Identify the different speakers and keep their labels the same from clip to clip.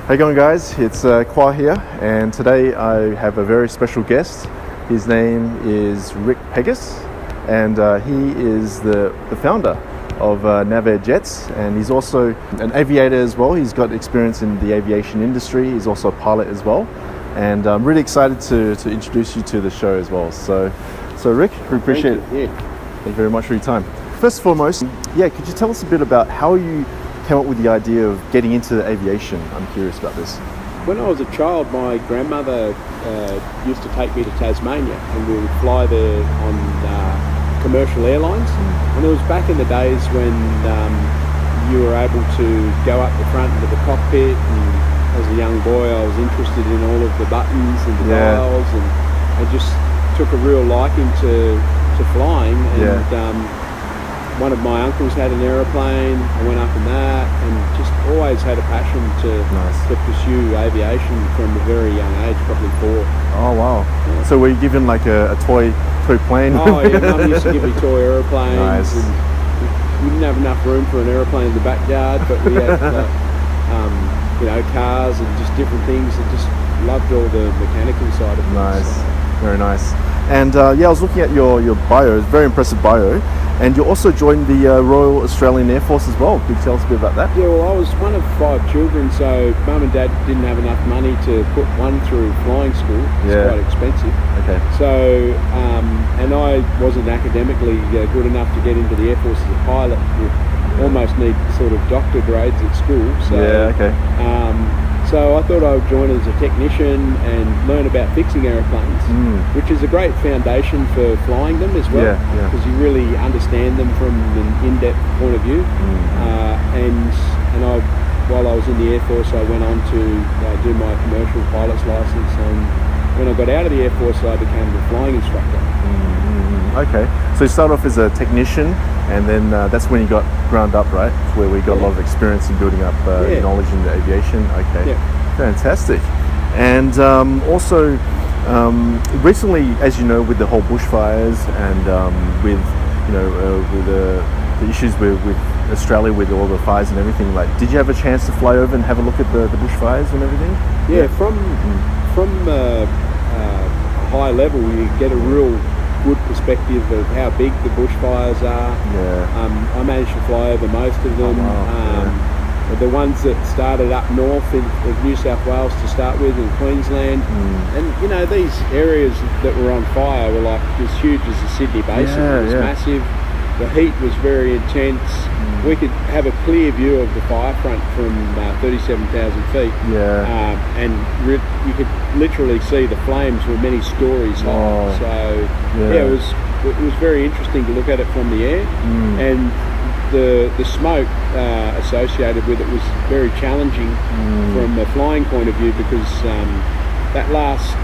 Speaker 1: How you going, guys? It's Khoa here, and today I have a very special guest. His name is Pegas, and he is the founder of Navair Jets, and he's also an aviator as well. He's got experience in the aviation industry. He's also a pilot as well, and I'm really excited to introduce you to the show as well. So Rick, we appreciate it. Thank you very much for your time. First and foremost, could you tell us a bit about how you came up with the idea of getting into aviation? I'm curious about this.
Speaker 2: When I was a child, my grandmother used to take me to Tasmania, and we would fly there on commercial airlines. And it was back in the days when you were able to go up the front into the cockpit, and as a young boy I was interested in all of the buttons and the dials, and I just took a real liking to flying. And one of my uncles had an aeroplane. I went up in that, and just always had a passion to pursue aviation from a very young age, probably 4.
Speaker 1: Oh wow! Yeah. So were you given like a toy plane?
Speaker 2: Oh yeah, Mum used to give me toy aeroplanes.
Speaker 1: Nice.
Speaker 2: And we didn't have enough room for an aeroplane in the backyard, but we had cars and just different things. I just loved all the mechanical side of things.
Speaker 1: Nice, very nice. And I was looking at your bio. It's a very impressive bio. And you also joined the Royal Australian Air Force as well. Could you tell us a bit about that?
Speaker 2: Yeah, well, I was one of 5 children, so Mum and Dad didn't have enough money to put one through flying school. It's quite expensive.
Speaker 1: Okay.
Speaker 2: So, and I wasn't academically good enough to get into the Air Force as a pilot. You almost need sort of doctor grades at school. So, so I thought I would join as a technician and learn about fixing aeroplanes, which is a great foundation for flying them as well, because you really understand them from an in-depth point of view. And while I was in the Air Force, I went on to do my commercial pilot's license, and when I got out of the Air Force, I became a flying instructor.
Speaker 1: Okay, so you started off as a technician, and then that's when you got ground up, right? Where we got a lot of experience in building up knowledge in the aviation. Okay, fantastic. And also, recently, as you know, with the whole bushfires and with the issues with Australia, with all the fires and everything, like, did you have a chance to fly over and have a look at the bushfires and everything?
Speaker 2: Yeah, from high level, you get a real good perspective of how big the bushfires are. I managed to fly over most of them. The ones that started up north of New South Wales to start with, in Queensland, and these areas that were on fire were like as huge as the Sydney Basin. It was massive. The heat was very intense. We could have a clear view of the fire front from 37,000 feet. And you could literally see the flames were many stories high. So it was very interesting to look at it from the air, and the smoke associated with it was very challenging from a flying point of view, because that last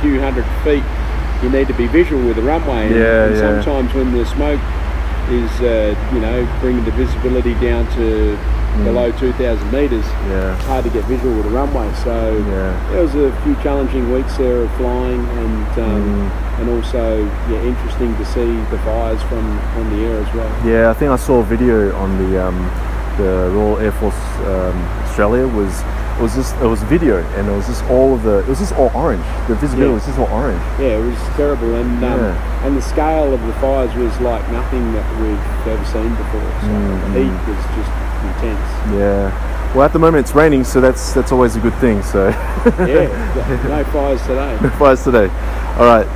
Speaker 2: few hundred feet you need to be visual with the runway, and sometimes when the smoke is bringing the visibility down to below 2,000 metres, it's hard to get visual with the runway. So there was a few challenging weeks there of flying, and also interesting to see the fires from the air as well.
Speaker 1: Yeah, I think I saw a video on the Royal Air Force Australia. It was video, and it was just all orange. The visibility was just all orange.
Speaker 2: Yeah, it was terrible, and the scale of the fires was like nothing that we've ever seen before. So the heat was just intense.
Speaker 1: Yeah. Well, at the moment it's raining, so that's always a good thing. So
Speaker 2: no fires today.
Speaker 1: No fires today. All right.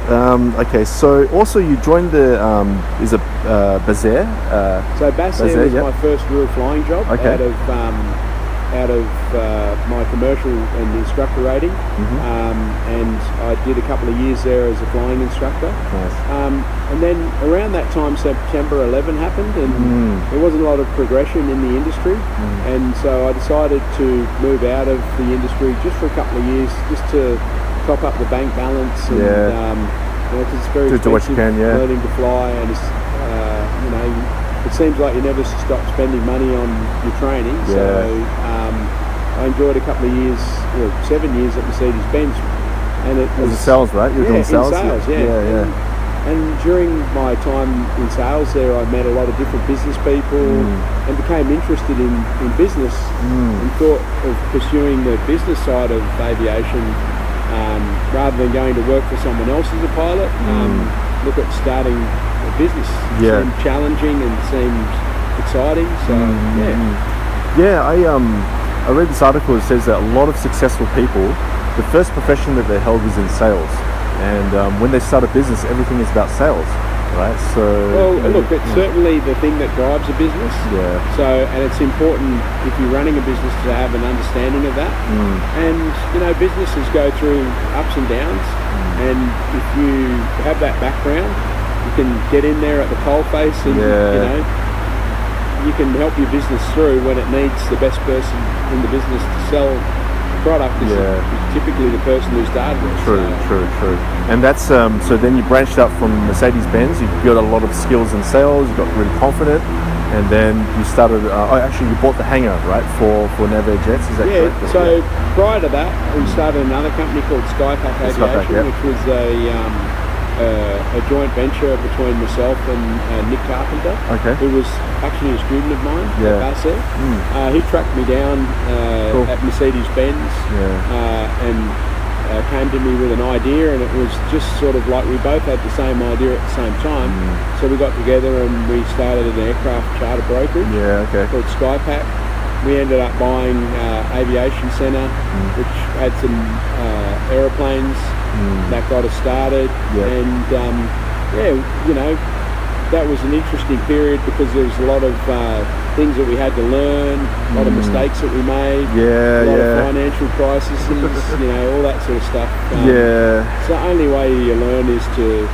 Speaker 1: Okay. So also you joined the Bazaar.
Speaker 2: So Bazaar was my first real flying job out of my commercial and instructor rating, and I did a couple of years there as a flying instructor. And then around that time, September 11 happened, and there wasn't a lot of progression in the industry, and so I decided to move out of the industry just for a couple of years, just to top up the bank balance, and because it's very expensive learning to fly, and it's, it seems like you never stop spending money on your training. So I enjoyed a couple of years, 7 years at Mercedes-Benz, and it was
Speaker 1: sales, right? You were doing sales.
Speaker 2: In sales, And during my time in sales there, I met a lot of different business people and became interested in business and thought of pursuing the business side of aviation rather than going to work for someone else as a pilot. Look at starting a business.
Speaker 1: Yeah.
Speaker 2: Seemed challenging and seemed exciting. So
Speaker 1: I read this article that says that a lot of successful people, the first profession that they held was in sales. And when they start a business, everything is about sales, right? So,
Speaker 2: look, it's certainly the thing that drives a business.
Speaker 1: Yeah.
Speaker 2: So, and it's important if you're running a business to have an understanding of that. And businesses go through ups and downs, and if you have that background, you can get in there at the coalface, and you can help your business through when it needs the best person in the business to sell. Product is typically the person who started it.
Speaker 1: True. And that's so then you branched out from Mercedes-Benz. You got a lot of skills in sales. You got really confident, and then you started. You bought the hangar, right, for Navair Jets. Is that correct?
Speaker 2: So prior to that, we started another company called Skypack Aviation, which was a joint venture between myself and Nick Carpenter, who was actually a student of mine at Basel. He tracked me down at Mercedes-Benz and came to me with an idea, and it was just sort of like we both had the same idea at the same time. So we got together and we started an aircraft charter brokerage called Skypack. We ended up buying Aviation Centre, which had some aeroplanes that got us started, and that was an interesting period because there was a lot of things that we had to learn, a lot of mistakes that we made, a lot of financial crises, all that sort of stuff. So the only way you learn is to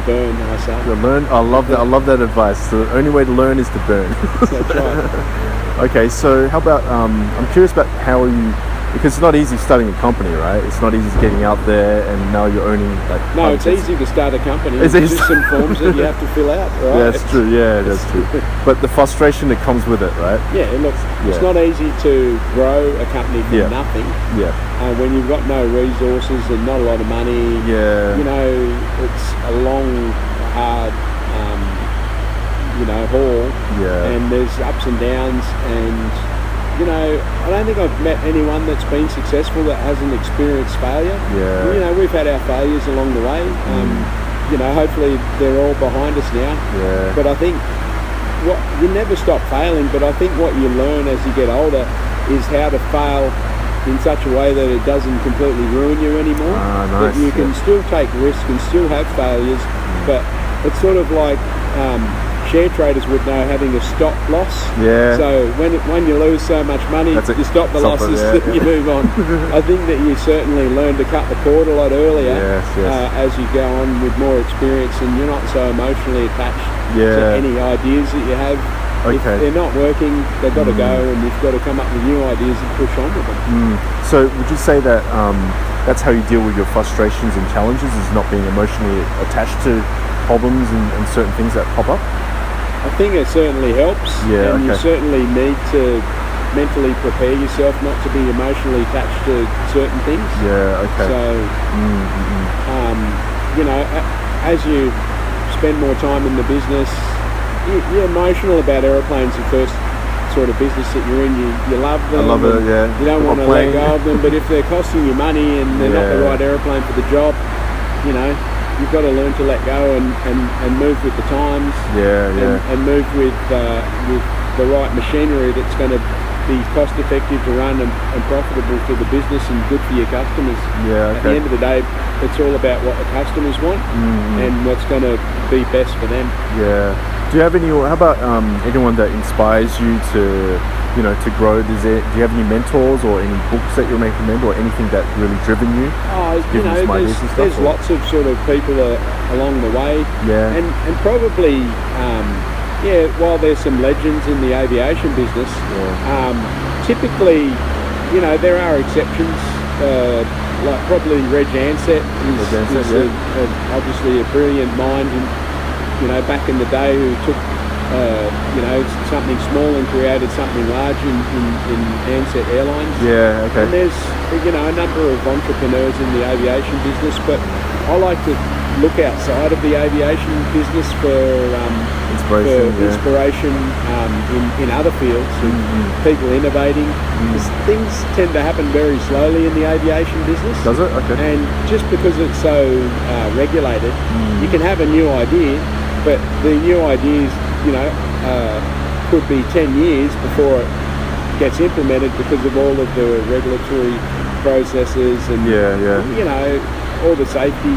Speaker 2: burn, I say.
Speaker 1: To learn, I love that. I love that advice. The only way to learn is to burn.
Speaker 2: That's right.
Speaker 1: Okay, so how about I'm curious about how you. Because it's not easy starting a company, right? It's not easy getting out there, and now you're owning
Speaker 2: No, it's easy to start a company. It's just some forms that you have to fill out, right?
Speaker 1: Yeah, that's true. Yeah, that's true. But the frustration that comes with it, right?
Speaker 2: Yeah, look, it's not easy to grow a company from nothing. Yeah. When you've got no resources and not a lot of money. Yeah. It's a long, hard, haul. Yeah. And there's ups and downs, and I don't think I've met anyone that's been successful that hasn't experienced failure. Yeah. We've had our failures along the way. Hopefully they're all behind us now. Yeah. But I think you never stop failing, but I think what you learn as you get older is how to fail in such a way that it doesn't completely ruin you anymore. Nice. That you can still take risks and still have failures, but it's sort of like share traders would know having a stop loss. Yeah. So when you lose so much money, you stop the losses and you move on. I think that you certainly learn to cut the cord a lot earlier as you go on with more experience, and you're not so emotionally attached to any ideas that you have. If they're not working, they've got to go, and you've got to come up with new ideas and push on with them.
Speaker 1: So would you say that that's how you deal with your frustrations and challenges, is not being emotionally attached to problems and certain things that pop up?
Speaker 2: I think it certainly helps, and you certainly need to mentally prepare yourself not to be emotionally attached to certain things. Yeah, okay. So, as you spend more time in the business, you're emotional about aeroplanes. The first sort of business that you're in, you love them.
Speaker 1: I love it, yeah.
Speaker 2: You don't want to let go of them, but if they're costing you money and they're not the right aeroplane for the job, you've got to learn to let go and move with the times. And move with the right machinery that's going to be cost effective to run and profitable for the business and good for your customers. At the end of the day, it's all about what the customers want and what's going to be best for them.
Speaker 1: Do you have how about anyone that inspires you to grow? Do you have any mentors or any books that you recommend, or anything that really driven you?
Speaker 2: There's lots of sort of people along the way. And probably while there's some legends in the aviation business, typically there are exceptions. Like probably Reg Ansett is obviously a brilliant mind, back in the day, who took something small and created something large in Ansett Airlines. And there's a number of entrepreneurs in the aviation business, but I like to look outside of the aviation business for inspiration in other fields, and people innovating. Things tend to happen very slowly in the aviation business.
Speaker 1: Does it? Okay.
Speaker 2: And just because it's so regulated, you can have a new idea, but the new ideas, could be 10 years before it gets implemented because of all of the regulatory processes and all the safety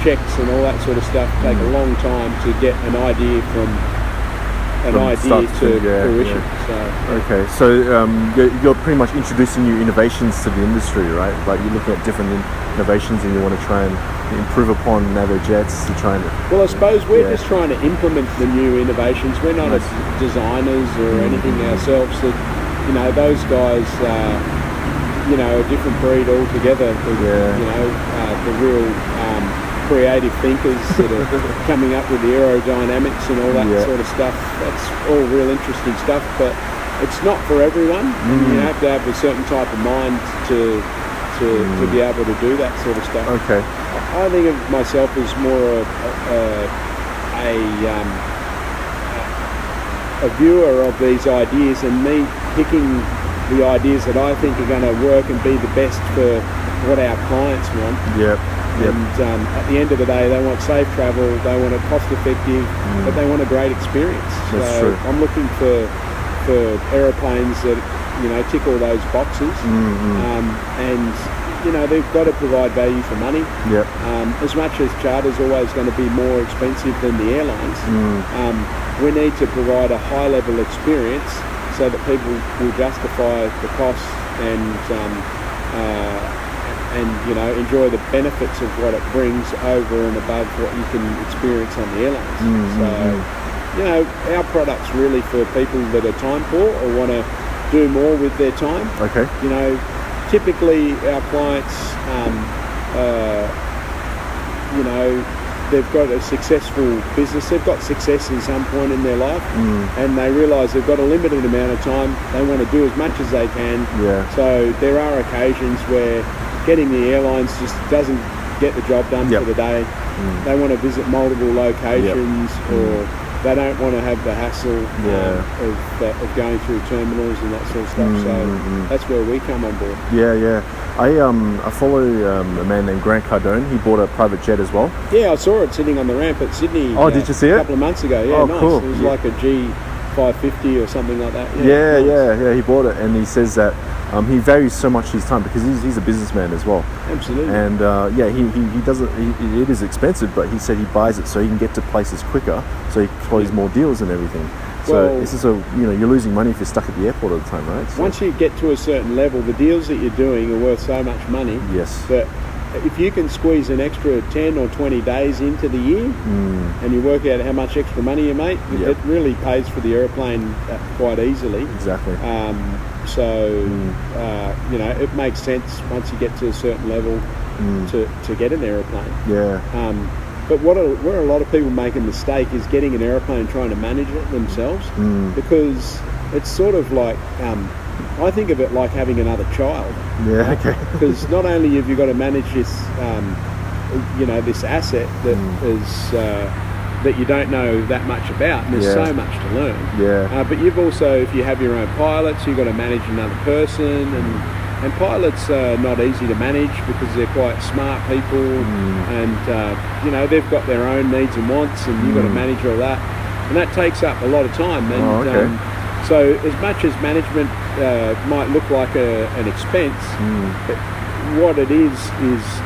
Speaker 2: checks and all that sort of stuff take a long time to get an idea from idea to fruition.
Speaker 1: So you're pretty much introducing new innovations to the industry, right? Like you're looking at different innovations and you want to try and improve upon Navair Jets to try and...
Speaker 2: Well, I suppose we're just trying to implement the new innovations. We're not designers or anything ourselves. That, those guys a different breed altogether. The real creative thinkers that are coming up with the aerodynamics and all that sort of stuff. That's all real interesting stuff, but it's not for everyone. You have to have a certain type of mind to be able to do that sort of stuff.
Speaker 1: Okay.
Speaker 2: I think of myself as more a viewer of these ideas, and me picking the ideas that I think are going to work and be the best for what our clients want. And at the end of the day, they want safe travel, they want it cost effective, but they want a great experience.
Speaker 1: That's true.
Speaker 2: I'm looking for aeroplanes that tick all those boxes, and they've got to provide value for money. As much as charter's always going to be more expensive than the airlines, we need to provide a high level experience so that people will justify the cost and enjoy the benefits of what it brings over and above what you can experience on the airlines. So, our product's really for people that are time poor or want to do more with their time.
Speaker 1: Okay.
Speaker 2: Typically our clients, they've got a successful business, they've got success in some point in their life, and they realise they've got a limited amount of time, they want to do as much as they can. So there are occasions where getting the airlines just doesn't get the job done for the day. They want to visit multiple locations, or they don't want to have the hassle of going through terminals and that sort of stuff. So that's where we come on board. I follow a man named Cardone. He bought a private jet as well. I saw it sitting on the ramp at Sydney.
Speaker 1: Did you see it?
Speaker 2: A couple of months ago. Nice.
Speaker 1: Cool.
Speaker 2: It was like a G550 or something like that.
Speaker 1: He bought it, and he says that he values so much his time because he's a businessman as well.
Speaker 2: Absolutely.
Speaker 1: And he doesn't. It is expensive, but he said he buys it so he can get to places quicker, so he closes more deals and everything. So it's just you're losing money if you're stuck at the airport all the time, right? So,
Speaker 2: once you get to a certain level, the deals that you're doing are worth so much money.
Speaker 1: Yes.
Speaker 2: That if you can squeeze an extra 10 or 20 days into the year, and you work out how much extra money you make, it really pays for the aeroplane quite easily.
Speaker 1: Exactly.
Speaker 2: It makes sense once you get to a certain level to get an aeroplane. But where a lot of people make a mistake is getting an aeroplane, trying to manage it themselves, because it's sort of like, I think of it like having another child. Because not only have you got to manage this, this asset that is that you don't know that much about, and there's so much to learn. But you've also, if you have your own pilots, you've got to manage another person, and pilots are not easy to manage because they're quite smart people, and they've got their own needs and wants, and you've got to manage all that, and that takes up a lot of time. And so as much as management might look like an expense, what it is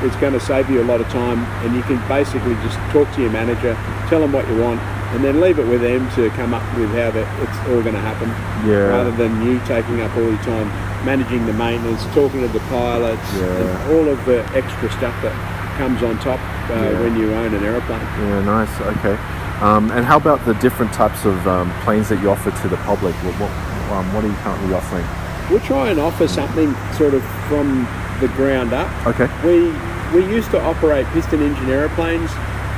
Speaker 2: it's going to save you a lot of time, and you can basically just talk to your manager, tell them what you want, and then leave it with them to come up with how it's all going to happen, rather than you taking up all your time managing the maintenance, talking to the pilots, and all of the extra stuff that comes on top when you own an aeroplane.
Speaker 1: Nice. Okay. And how about the different types of planes that you offer to the public? What are you currently offering?
Speaker 2: We'll try and offer something sort of from the ground up.
Speaker 1: Okay.
Speaker 2: We used to operate piston engine aeroplanes.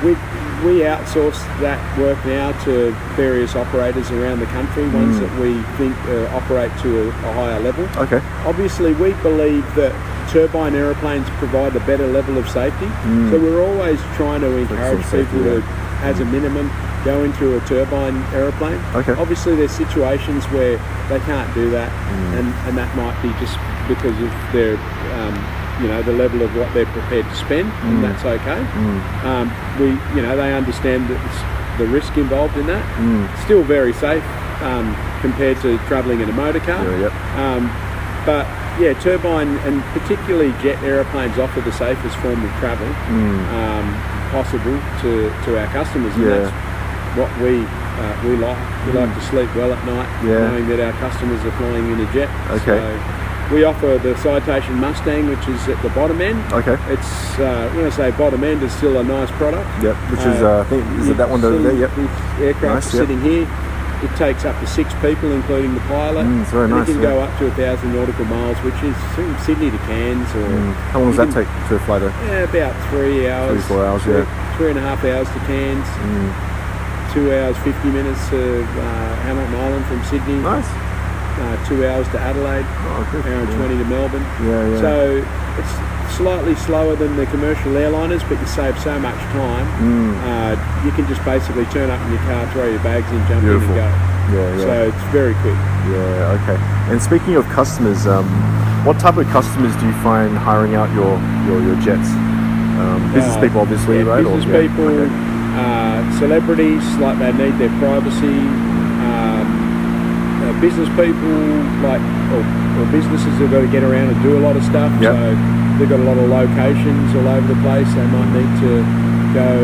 Speaker 2: We outsource that work now to various operators around the country, ones that we think operate to a higher level.
Speaker 1: Okay.
Speaker 2: Obviously, we believe that turbine aeroplanes provide a better level of safety. So we're always trying to encourage people to, as a minimum, go into a turbine aeroplane. Obviously there's situations where they can't do that, and that might be just because of their the level of what they're prepared to spend, and that's okay. They understand that the risk involved in that. Still very safe compared to travelling in a motor car. But yeah, turbine and particularly jet aeroplanes offer the safest form of travel possible to our customers, and that's what we like. We like to sleep well at night, knowing that our customers are flying in a jet. So we offer the Citation Mustang, which is at the bottom end. It's when I say bottom end, it's still a nice product.
Speaker 1: Which is I think is it that one over there?
Speaker 2: The aircraft is sitting here. It takes up to 6 people, including the pilot.
Speaker 1: It's very nice.
Speaker 2: It can go up to 1,000 nautical miles, which is from Sydney to Cairns. Or
Speaker 1: how long does that take to fly there?
Speaker 2: About 3 hours.
Speaker 1: 3-4 hours,
Speaker 2: 3.5 hours to Cairns. 2 hours 50 minutes to Hamilton Island from Sydney. 2 hours to Adelaide. An hour and 20 to Melbourne. So it's slightly slower than the commercial airliners, but you save so much time. You can just basically turn up in your car, throw your bags in, jump in and go. So it's very quick.
Speaker 1: And speaking of customers, what type of customers do you find hiring out your jets? Business people, obviously, right?
Speaker 2: Business people, celebrities, like they need their privacy. Business people, like or businesses have got to get around and do a lot of stuff. So they've got a lot of locations all over the place. They might need to go,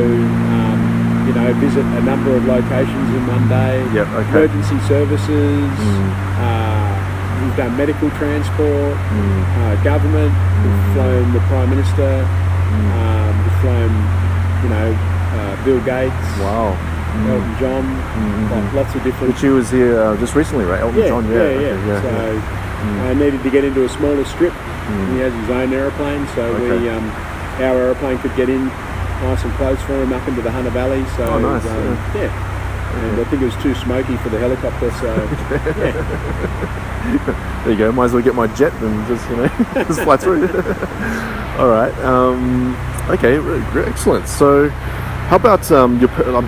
Speaker 2: visit a number of locations in one day. Emergency services. We've done medical transport, government. We've flown the Prime Minister. We've flown, Bill Gates. Elton John, lots of different.
Speaker 1: Which he was here just recently, right? Elton John,
Speaker 2: So I needed to get into a smaller strip. He has his own aeroplane, so our aeroplane could get in nice and close for him up into the Hunter Valley. So and I think it was too smoky for the helicopter. So
Speaker 1: there you go. Might as well get my jet and just just fly through. All right. Okay. Excellent. So. How about I'm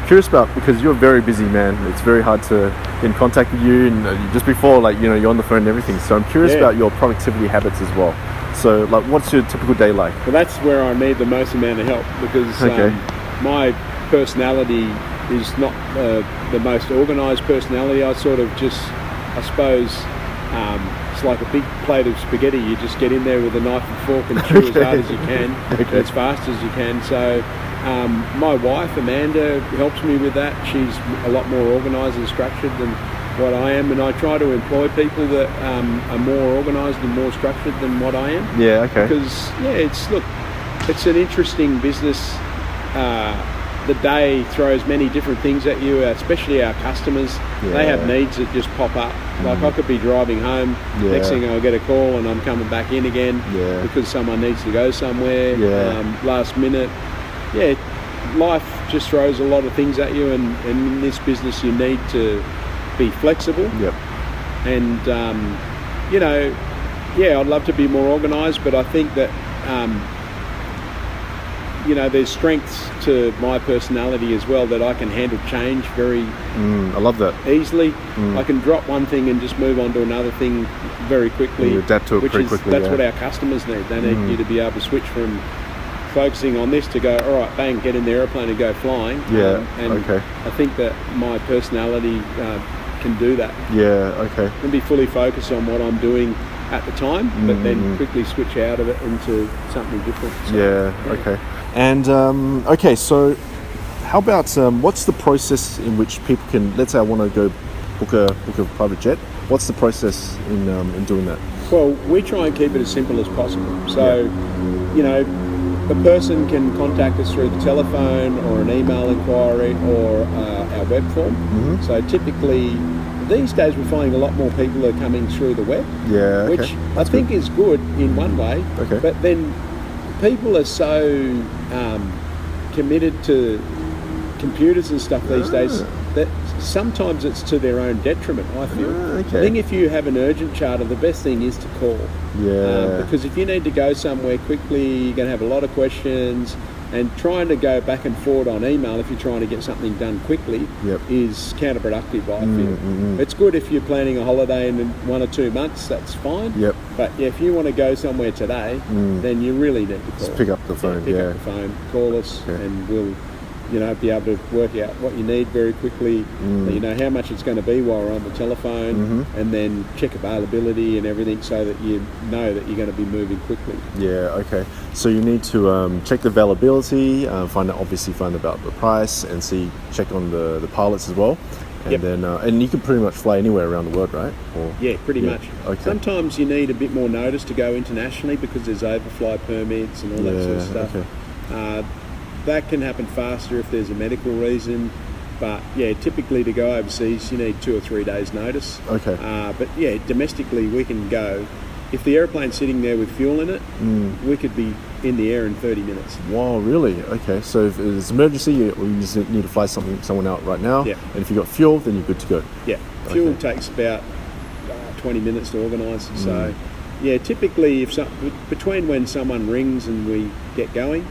Speaker 1: curious about, because you're a very busy man. It's very hard to get in contact with you, and just before, you're on the phone and everything. So I'm curious about your productivity habits as well. So, what's your typical day like?
Speaker 2: Well, that's where I need the most amount of help, because my personality is not the most organised personality. I sort of just, I suppose, it's like a big plate of spaghetti. You just get in there with a knife and fork and chew as hard as you can, as fast as you can. So. My wife, Amanda, helps me with that. She's a lot more organised and structured than what I am, and I try to employ people that are more organised and more structured than what I am. Because, it's an interesting business. The day throws many different things at you, especially our customers. They have needs that just pop up. Like I could be driving home, next thing I'll get a call and I'm coming back in again because someone needs to go somewhere, last minute. Life just throws a lot of things at you, and in this business you need to be flexible. And I'd love to be more organised, but I think that there's strengths to my personality as well, that I can handle change very
Speaker 1: I love that.
Speaker 2: easily. I can drop one thing and just move on to another thing very quickly.
Speaker 1: You adapt to it pretty quickly.
Speaker 2: That's what our customers need. They need you to be able to switch from focusing on this to go, all right, bang, get in the aeroplane and go flying. I think that my personality can do that. And be fully focused on what I'm doing at the time, but then quickly switch out of it into something different. So,
Speaker 1: And so how about what's the process in which people can, let's say I want to go book a private jet, what's the process in doing that?
Speaker 2: Well, we try and keep it as simple as possible. So a person can contact us through the telephone or an email inquiry or our web form. So typically, these days we're finding a lot more people are coming through the web, which I think is good in one way. But then people are so committed to computers and stuff these days. that sometimes it's to their own detriment, I feel.
Speaker 1: Okay.
Speaker 2: I think if you have an urgent charter, the best thing is to call.
Speaker 1: Yeah.
Speaker 2: Because if you need to go somewhere quickly, you're going to have a lot of questions, and trying to go back and forward on email if you're trying to get something done quickly is counterproductive, I feel. It's good if you're planning a holiday in 1 or 2 months, that's fine. But if you want to go somewhere today, then you really need to call.
Speaker 1: Just pick up the phone.
Speaker 2: Pick up the phone, call us, and we'll be able to work out what you need very quickly, let you know how much it's going to be while we're on the telephone, and then check availability and everything so that you know that you're going to be moving quickly. Yeah, okay.
Speaker 1: So you need to check the availability, find out about the price, and check on the pilots as well. And then, and you can pretty much fly anywhere around the world, right? Or,
Speaker 2: pretty much.
Speaker 1: Okay.
Speaker 2: Sometimes you need a bit more notice to go internationally because there's overfly permits and all that sort of stuff. Okay. That can happen faster if there's a medical reason, but typically to go overseas you need 2 or 3 days notice. Okay. But domestically we can go. If the airplane's sitting there with fuel in it, we could be in the air in 30 minutes.
Speaker 1: Wow, really? Okay, so if there's an emergency, you just need to fly someone out right now, and if you've got fuel, then you're good to go. Yeah,
Speaker 2: fuel takes about 20 minutes to organise, so typically between when someone rings and we get going,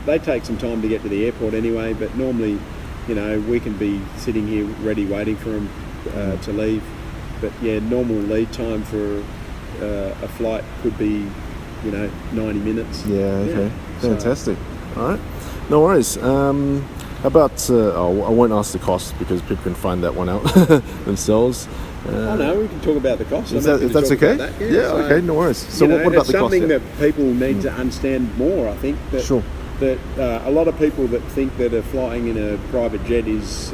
Speaker 2: they take some time to get to the airport anyway, but normally, we can be sitting here ready waiting for them to leave. But normal lead time for a flight could be 90 minutes.
Speaker 1: Fantastic. All right, no worries. How about I won't ask the cost because people can find that one out themselves.
Speaker 2: No, we can talk about the cost.
Speaker 1: If that's okay? That. Okay, no worries. So what about the cost?
Speaker 2: It's something that people need to understand more, I think. That a lot of people that think that flying in a private jet is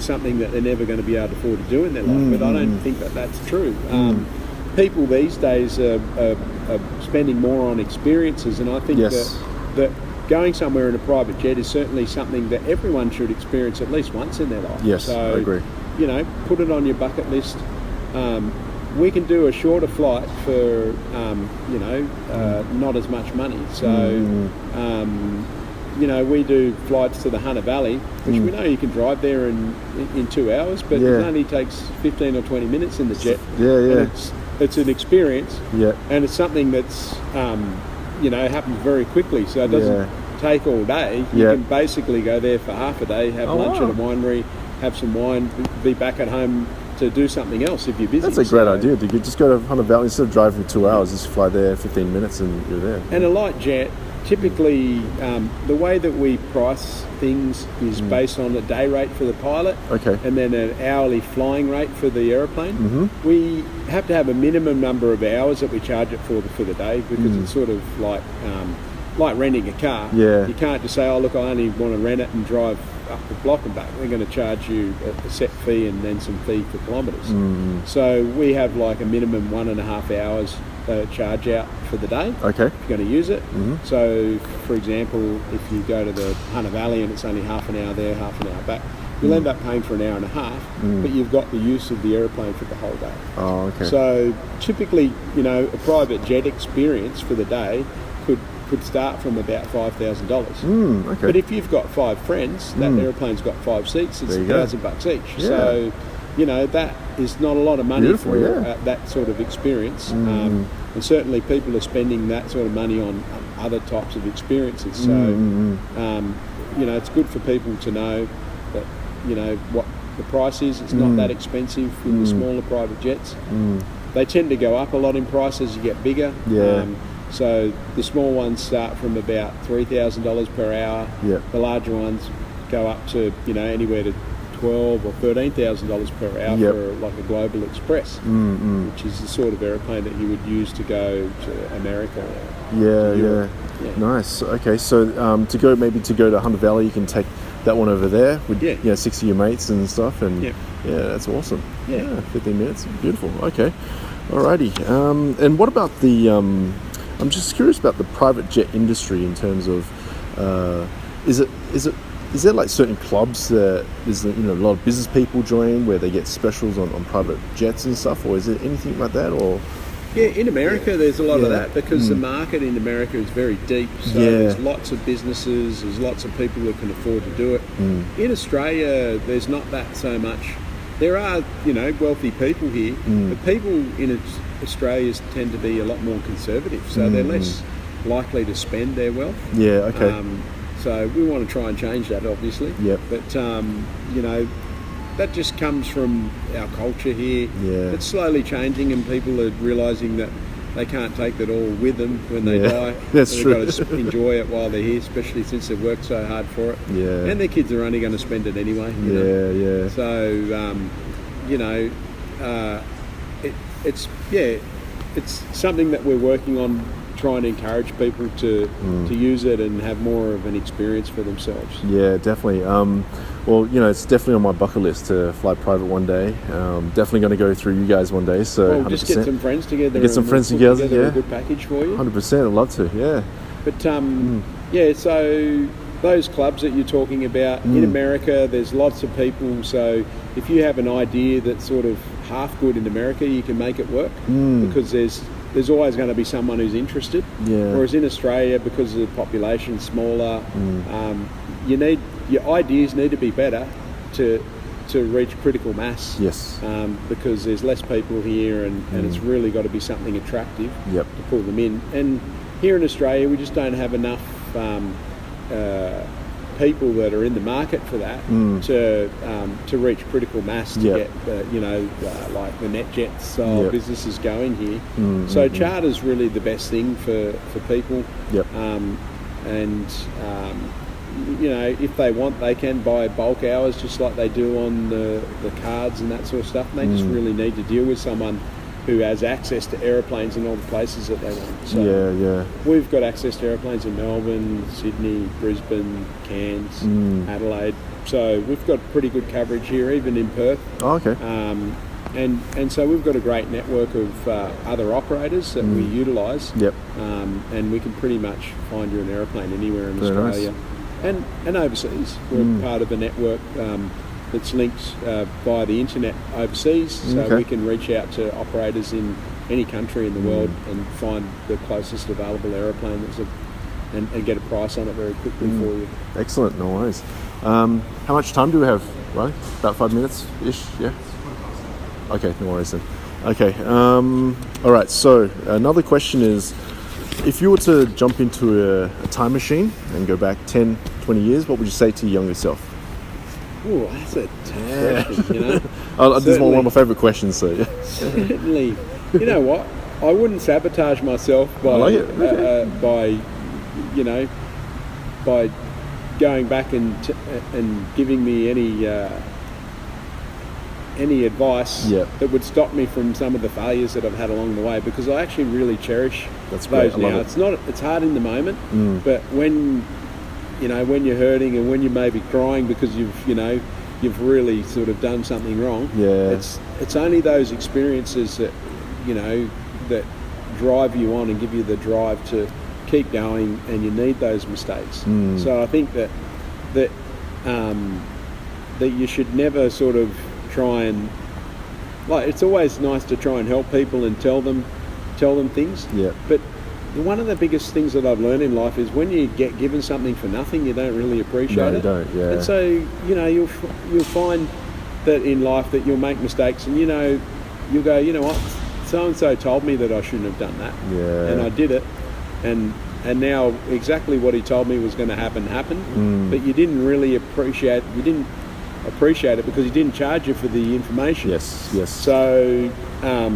Speaker 2: something that they're never going to be able to afford to do in their life, but I don't think that that's true. People these days are spending more on experiences, and I think that going somewhere in a private jet is certainly something that everyone should experience at least once in their life.
Speaker 1: Yes, I agree.
Speaker 2: Put it on your bucket list. We can do a shorter flight for not as much money. So we do flights to the Hunter Valley, which we know you can drive there in 2 hours, but it only takes 15 or 20 minutes in the jet. It's an experience, and it's something that's happens very quickly, so it doesn't take all day. You can basically go there for half a day, have lunch at a winery, have some wine, be back at home to do something else if you're busy.
Speaker 1: That's a great idea. You could just go to Hunter Valley instead of driving for 2 hours, just fly there 15 minutes and you're there.
Speaker 2: And a light jet, typically the way that we price things is based on a day rate for the pilot, and then an hourly flying rate for the aeroplane. We have to have a minimum number of hours that we charge it for the day, because it's sort of like renting a car. You can't just say, look, I only want to rent it and drive up the block and back. They're going to charge you a set fee and then some fee for kilometres. So we have like a minimum 1.5 hours charge out for the day if you're going to use it. So for example, if you go to the Hunter Valley and it's only half an hour there, half an hour back, you'll end up paying for an hour and a half, but you've got the use of the aeroplane for the whole day. So typically, a private jet experience for the day could start from about $5,000. But if you've got 5 friends, that airplane's got 5 seats, it's $1,000 each. So that is not a lot of money for that sort of experience. And certainly people are spending that sort of money on other types of experiences. So it's good for people to know that what the price is. It's not that expensive in the smaller private jets. They tend to go up a lot in price as you get bigger. So the small ones start from about $3,000 per hour. The larger ones go up to anywhere to $12,000 or $13,000 per hour for like a Global Express, which is the sort of aeroplane that you would use to go to America.
Speaker 1: Nice. Okay, so to go to Hunter Valley, you can take that one over there with 6 of your mates and stuff, and that's awesome. 15 minutes, beautiful. Okay, alrighty. And what about the I'm just curious about the private jet industry in terms of is there like certain clubs that there's a lot of business people join where they get specials on private jets and stuff, or is it anything like that? Or
Speaker 2: Yeah, in America there's a lot of that because the market in America is very deep. So there's lots of businesses, there's lots of people that can afford to do it. In Australia, there's not that so much. There are, wealthy people here, but people in Australia tend to be a lot more conservative, so they're less likely to spend their wealth.
Speaker 1: Yeah, okay.
Speaker 2: So we want to try and change that, obviously.
Speaker 1: Yep.
Speaker 2: But, that just comes from our culture here.
Speaker 1: Yeah.
Speaker 2: It's slowly changing, and people are realising that they can't take it all with them when they die.
Speaker 1: That's
Speaker 2: so
Speaker 1: true.
Speaker 2: They've got to enjoy it while they're here, especially since they've worked so hard for it.
Speaker 1: Yeah.
Speaker 2: And their kids are only going to spend it anyway.
Speaker 1: Yeah.
Speaker 2: So, it's something that we're working on, trying to encourage people to use it and have more of an experience for themselves.
Speaker 1: Yeah, definitely. It's definitely on my bucket list to fly private one day. Definitely going to go through you guys one day. So
Speaker 2: well, just get some friends together.
Speaker 1: Get some friends together.
Speaker 2: A good package for you.
Speaker 1: 100%. I'd love to. Yeah.
Speaker 2: But so those clubs that you're talking about in America, there's lots of people. So if you have an idea that's sort of half good in America, you can make it work because there's always going to be someone who's interested.
Speaker 1: Yeah.
Speaker 2: Whereas in Australia, because the population's smaller, your ideas need to be better to reach critical mass.
Speaker 1: Yes.
Speaker 2: Because there's less people here, and it's really got to be something attractive to pull them in. And here in Australia, we just don't have enough people that are in the market for that to reach critical mass to get like the net jets style businesses going here. So charter's really the best thing for people. If they want, they can buy bulk hours just like they do on the cards and that sort of stuff. And they just really need to deal with someone who has access to aeroplanes in all the places that they want. So we've got access to aeroplanes in Melbourne, Sydney, Brisbane, Cairns, Adelaide. So we've got pretty good coverage here, even in Perth.
Speaker 1: Oh, okay.
Speaker 2: And so we've got a great network of other operators that we utilise. And we can pretty much find you an aeroplane anywhere in Australia.
Speaker 1: Nice.
Speaker 2: And overseas. We're part of a network that's linked via the internet overseas, so we can reach out to operators in any country in the world and find the closest available aeroplane and get a price on it very quickly for you.
Speaker 1: Excellent, no worries. How much time do we have, Riley? About 5 minutes-ish, yeah? Okay, no worries then. Okay, all right, so another question is, if you were to jump into a time machine and go back 10, 20 years, what would you say to your younger self?
Speaker 2: Oh, that's a tough question,
Speaker 1: This is one of my favourite questions, so yeah.
Speaker 2: Certainly. You know what? I wouldn't sabotage myself by by going back and giving me any advice that would stop me from some of the failures that I've had along the way, because I actually really cherish those now. It's hard in the moment, but when you're hurting and when you may be crying because you've really sort of done something wrong, it's only those experiences that that drive you on and give you the drive to keep going, and you need those mistakes. So I think that you should never sort of try and, like, it's always nice to try and help people and tell them things. But one of the biggest things that I've learned in life is when you get given something for nothing, you don't really appreciate it.
Speaker 1: No, you don't. Yeah.
Speaker 2: And so you'll find that in life that you'll make mistakes, and you'll go, you know what, so and so told me that I shouldn't have done that, and I did it, and now exactly what he told me was going to happen happened, but you didn't really appreciate. You didn't appreciate it because he didn't charge you for the information.
Speaker 1: Yes.
Speaker 2: So I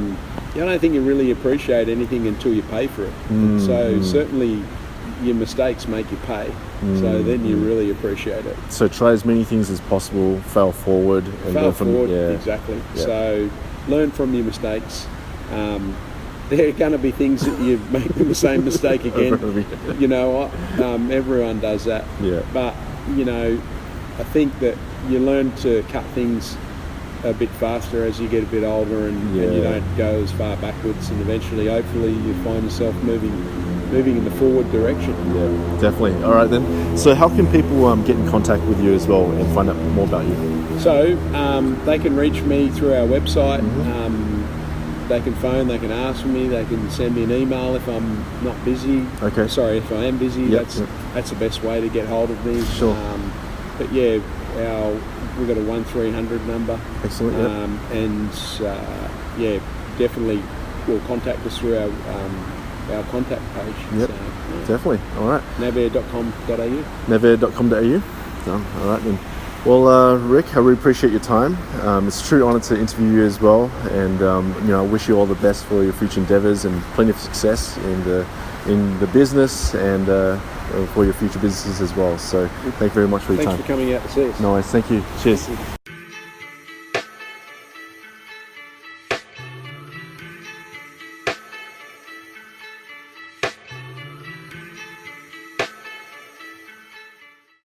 Speaker 2: don't think you really appreciate anything until you pay for it. So certainly your mistakes make you pay. So then you really appreciate it.
Speaker 1: So try as many things as possible, fail forward. And
Speaker 2: fail forward, exactly. Yeah. So learn from your mistakes. There are going to be things that you make the same mistake again. You know what? Everyone does that.
Speaker 1: Yeah.
Speaker 2: But, I think that you learn to cut things a bit faster as you get a bit older, and you don't go as far backwards, and eventually, hopefully, you find yourself moving in the forward direction.
Speaker 1: Yeah, definitely. All right then. So how can people get in contact with you as well and find out more about you?
Speaker 2: So they can reach me through our website, they can phone, they can ask for me, they can send me an email if I'm not busy.
Speaker 1: Okay.
Speaker 2: Sorry, if I am busy,
Speaker 1: Yep.
Speaker 2: that's the best way to get hold of me.
Speaker 1: Sure.
Speaker 2: But yeah, we've got a 1300 number.
Speaker 1: Excellent. Yep.
Speaker 2: And yeah, definitely will contact us through our contact page.
Speaker 1: Yep.
Speaker 2: So, yeah.
Speaker 1: Definitely. All right.
Speaker 2: Navair.com.au.
Speaker 1: Navair.com.au. Done. All right then. Well, Rick, I really appreciate your time. It's a true honour to interview you as well, and I wish you all the best for your future endeavours and plenty of success in the business and for your future businesses as well. So, thank you very much for your time.
Speaker 2: Thanks for coming out to see us.
Speaker 1: No worries. Thank you. Cheers.